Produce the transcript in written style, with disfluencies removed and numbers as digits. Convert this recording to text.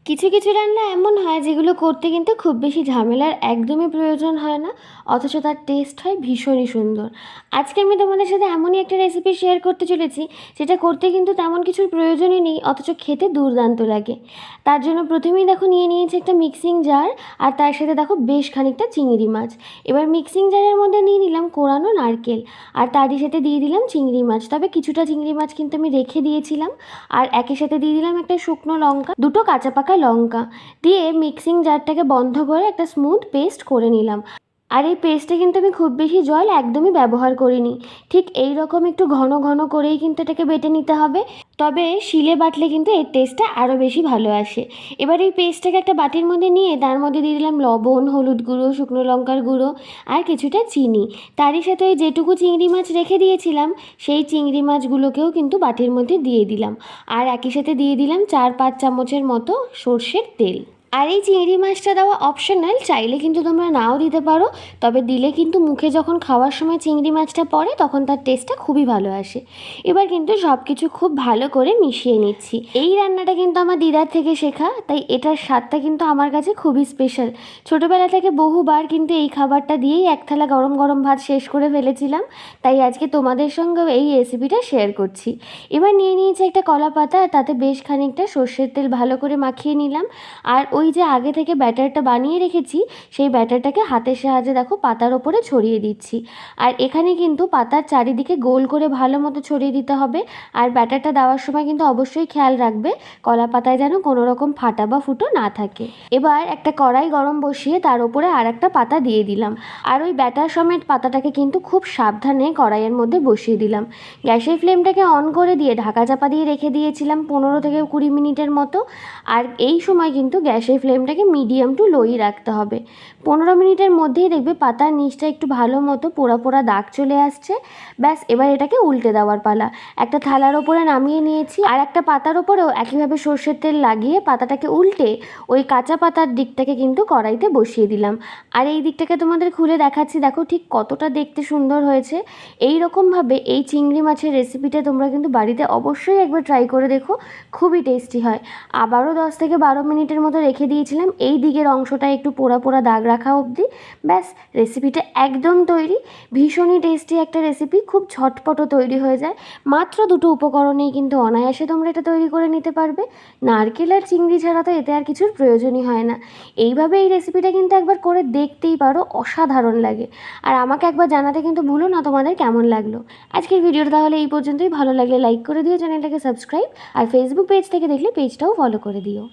কিছু কিছু রান্না এমন হয় যেগুলো করতে কিন্তু খুব বেশি ঝামেলার একদমই প্রয়োজন হয় না, অথচ তার টেস্ট হয় ভীষণই সুন্দর। আজকে আমি তোমাদের সাথে এমনই একটা রেসিপি শেয়ার করতে চলেছি যেটা করতে কিন্তু তেমন কিছুর প্রয়োজনই নেই, অথচ খেতে দুর্দান্ত লাগে। তার জন্য প্রথমেই দেখো নিয়ে নিয়েছি একটা মিক্সিং জার, আর তার সাথে দেখো বেশ খানিকটা চিংড়ি মাছ। এবার মিক্সিং জারের মধ্যে নিয়ে নিলাম কোরানো নারকেল, আর তারই সাথে দিয়ে দিলাম চিংড়ি মাছ। তবে কিছুটা চিংড়ি মাছ কিন্তু আমি রেখে দিয়েছিলাম। আর একই সাথে দিয়ে দিলাম একটা শুকনো লঙ্কা, দুটো কাঁচা পাকা লঙ্কা দিয়ে মিক্সিং জারটাকে বন্ধ করে একটা স্মুথ পেস্ট করে নিলাম। আর এই পেস্টে কিন্তু আমি খুব বেশি জল একদমই ব্যবহার করিনি। ঠিক এই রকম একটু ঘন ঘন করেই কিন্তু এটাকে বেটে নিতে হবে। তবে শিলে বাটলে কিন্তু এর টেস্টটা আরও বেশি ভালো আসে। এবার এই পেস্টটাকে একটা বাটির মধ্যে নিয়ে তার মধ্যে দিয়ে দিলাম লবণ, হলুদ গুঁড়ো, শুকনো লঙ্কার গুঁড়ো আর কিছুটা চিনি। তারই সাথে ওই যেটুকু চিংড়ি মাছ রেখে দিয়েছিলাম সেই চিংড়ি মাছগুলোকেও কিন্তু বাটির মধ্যে দিয়ে দিলাম। আর একই সাথে দিয়ে দিলাম 4-5 চামচের মতো সর্ষের তেল। আর এই চিংড়ি মাছটা দেওয়া অপশনাল, চাইলে কিন্তু তোমরা নাও দিতে পারো। তবে দিলে কিন্তু মুখে যখন খাওয়ার সময় চিংড়ি মাছটা পড়ে তখন তার টেস্টটা খুবই ভালো আসে। এবার কিন্তু সব কিছু খুব ভালো করে মিশিয়ে নিচ্ছি। এই রান্নাটা কিন্তু আমার দিদার থেকে শেখা, তাই এটার স্বাদটা কিন্তু আমার কাছে খুবই স্পেশাল। ছোটোবেলা থেকে বহুবার কিন্তু এই খাবারটা দিয়েই এক থালা গরম গরম ভাত শেষ করে ফেলেছিলাম, তাই আজকে তোমাদের সঙ্গেও এই রেসিপিটা শেয়ার করছি। এবার নিয়ে নিয়েছি একটা কলা পাতা, আর তাতে বেশ খানিকটা সর্ষের তেল ভালো করে মাখিয়ে নিলাম। আর ওই যে আগে থেকে ব্যাটারটা বানিয়ে রেখেছি সেই ব্যাটারটাকে হাতের সাহায্যে দেখো পাতার ওপরে ছড়িয়ে দিচ্ছি। আর এখানে কিন্তু পাতার চারিদিকে গোল করে ভালো মতো ছড়িয়ে দিতে হবে। আর ব্যাটারটা দেওয়ার সময় কিন্তু অবশ্যই খেয়াল রাখবে কলা পাতায় যেন কোনো রকম ফাটা বা ফুটো না থাকে। এবার একটা কড়াই গরম বসিয়ে তার উপরে আর একটা পাতা দিয়ে দিলাম। আর ওই ব্যাটার সমেত পাতাটাকে কিন্তু খুব সাবধানে কড়াইয়ের মধ্যে বসিয়ে দিলাম। গ্যাসের ফ্লেমটাকে অন করে দিয়ে ঢাকা চাপা দিয়ে রেখে দিয়েছিলাম 15 থেকে 20 মিনিটের মতো। আর এই সময় কিন্তু গ্যাসের ফ্লেমটাকে মিডিয়াম টু লোই রাখতে হবে। 15 মিনিটের মধ্যেই দেখবে পাতার নিচটা একটু ভালো মতো পোড়া পোড়া দাগ চলে আসছে। ব্যাস, এবার এটাকে উল্টে দেওয়ার পালা। একটা থালার ওপরে নামিয়ে নিয়েছি, আর একটা পাতার ওপরেও একইভাবে সর্ষের তেল লাগিয়ে পাতাটাকে উল্টে ওই কাঁচা পাতার দিকটাকে কিন্তু কড়াইতে বসিয়ে দিলাম। আর এই দিকটাকে তোমাদের খুলে দেখাচ্ছি, দেখো ঠিক কতটা দেখতে সুন্দর হয়েছে। এই রকমভাবে এই চিংড়ি মাছের রেসিপিটা তোমরা কিন্তু বাড়িতে অবশ্যই একবার ট্রাই করে দেখো, খুবই টেস্টি হয়। আবারও 10 থেকে 12 মিনিটের মতো রেখে দিয়েছিলাম এই দিকের অংশটা একটু পোড়া পোড়া দাগ রাখা অবধি। ব্যাস, রেসিপিটা একদম তৈরি। ভীষণই টেস্টি একটা রেসিপি, খুব ঝটপটও তৈরি হয়ে যায়। মাত্র দুটো উপকরণেই কিন্তু অনায়াসে তোমরা এটা তৈরি করে নিতে পারবে। নারকেল আর চিংড়ি ছাড়া তো এতে আর কিছুর প্রয়োজনই হয় না। এইভাবে এই রেসিপিটা কিন্তু একবার করে দেখতেই পারো, অসাধারণ লাগে। আর আমাকে একবার জানাতে কিন্তু ভুলো না তোমাদের কেমন লাগলো। আজকের ভিডিওটা তাহলে এই পর্যন্তই। ভালো লাগলে লাইক করে দিও, চ্যানেলটাকে সাবস্ক্রাইব, আর ফেসবুক পেজ থেকে দেখলে পেজটাও ফলো করে দিও।